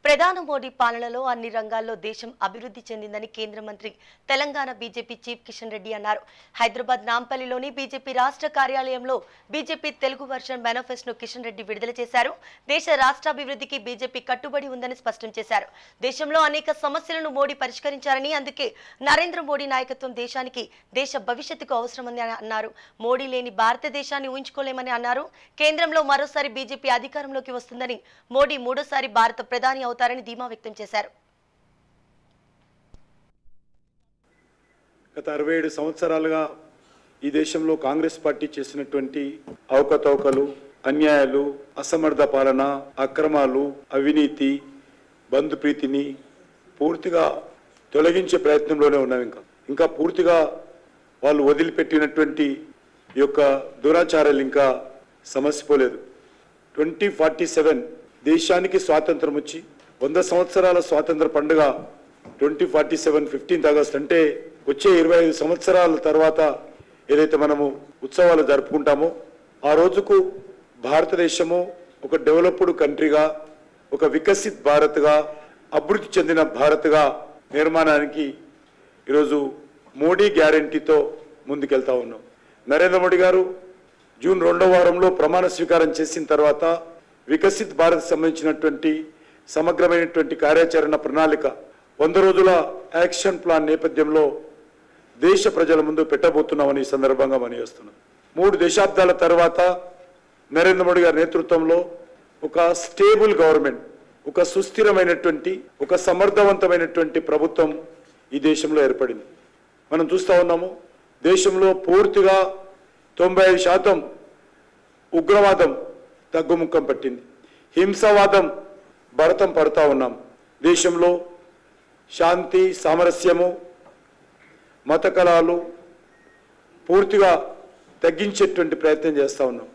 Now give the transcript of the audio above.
ప్రధాన మోడీ పాలనలో అన్ని రంగాల్లో దేశం అభివృద్ధి చెందిందని కేంద్ర మంత్రి తెలంగాణ బీజేపీ చీఫ్ కిషన్ రెడ్డి అన్నారు. హైదరాబాద్ నాంపల్లిలోని బీజేపీ రాష్ట్ర కార్యాలయంలో బీజేపీ తెలుగు వర్షన్ మేనిఫెస్టోను కిషన్ రెడ్డి విడుదల చేశారు. దేశ రాష్ట్రాభివృద్ధికి బీజేపీ కట్టుబడి ఉందని స్పష్టం చేశారు. దేశంలో అనేక సమస్యలను మోడీ పరిష్కరించారని, అందుకే నరేంద్ర మోడీ నాయకత్వం దేశానికి, దేశ భవిష్యత్తుకు అవసరమని అన్నారు. మోడీ లేని భారతదేశాన్ని ఊహించుకోలేమని అన్నారు. కేంద్రంలో మరోసారి బీజేపీ అధికారంలోకి వస్తుందని, మోడీ మూడోసారి భారత ప్రధాని అవుతారని ధీమా వ్యక్తం చేశారు. గత 67 సంవత్సరాలుగా ఈ దేశంలో కాంగ్రెస్ పార్టీ చేసినటువంటి అవకతవకలు, అన్యాయాలు, అసమర్థ పాలన, అక్రమాలు, అవినీతి, బంధుప్రీతిని పూర్తిగా తొలగించే ప్రయత్నంలోనే ఉన్నాం. ఇంకా పూర్తిగా వాళ్ళు వదిలిపెట్టినటువంటి ఈ యొక్క దురాచారాలు ఇంకా సమసిపోలేదు. 2047 దేశానికి స్వాతంత్రం వచ్చి 100 సంవత్సరాల స్వాతంత్ర పండుగ 2047 15th ఆగస్ట్ అంటే వచ్చే 25 సంవత్సరాల తర్వాత ఏదైతే మనము ఉత్సవాలు జరుపుకుంటామో ఆ రోజుకు భారతదేశము ఒక డెవలప్డ్ కంట్రీగా, ఒక వికసిత్ భారత్గా, అభివృద్ధి చెందిన భారత్గా నిర్మాణానికి ఈరోజు మోడీ గ్యారంటీతో ముందుకెళ్తా ఉన్నాం. నరేంద్ర మోడీ గారు జూన్ 2వ వారంలో ప్రమాణ స్వీకారం చేసిన తర్వాత వికసిత్ భారత్ సంబంధించినటువంటి సమగ్రమైనటువంటి కార్యాచరణ ప్రణాళిక 100 రోజుల యాక్షన్ ప్లాన్ నేపథ్యంలో దేశ ప్రజల ముందు పెట్టబోతున్నామని ఈ సందర్భంగా మనవిస్తున్నాం. 3 దశాబ్దాల తర్వాత నరేంద్ర మోడీ గారి నేతృత్వంలో ఒక స్టేబుల్ గవర్నమెంట్, ఒక సుస్థిరమైనటువంటి, ఒక సమర్థవంతమైనటువంటి ప్రభుత్వం ఈ దేశంలో ఏర్పడింది. మనం చూస్తూ ఉన్నాము, దేశంలో పూర్తిగా 95% ఉగ్రవాదం తగ్గుముఖం పట్టింది. హింసావాదం భరతం పడతా ఉన్నాం. దేశంలో శాంతి, సామరస్యము, మత కళాలు పూర్తిగా తగ్గించేటువంటి ప్రయత్నం చేస్తూ ఉన్నాం.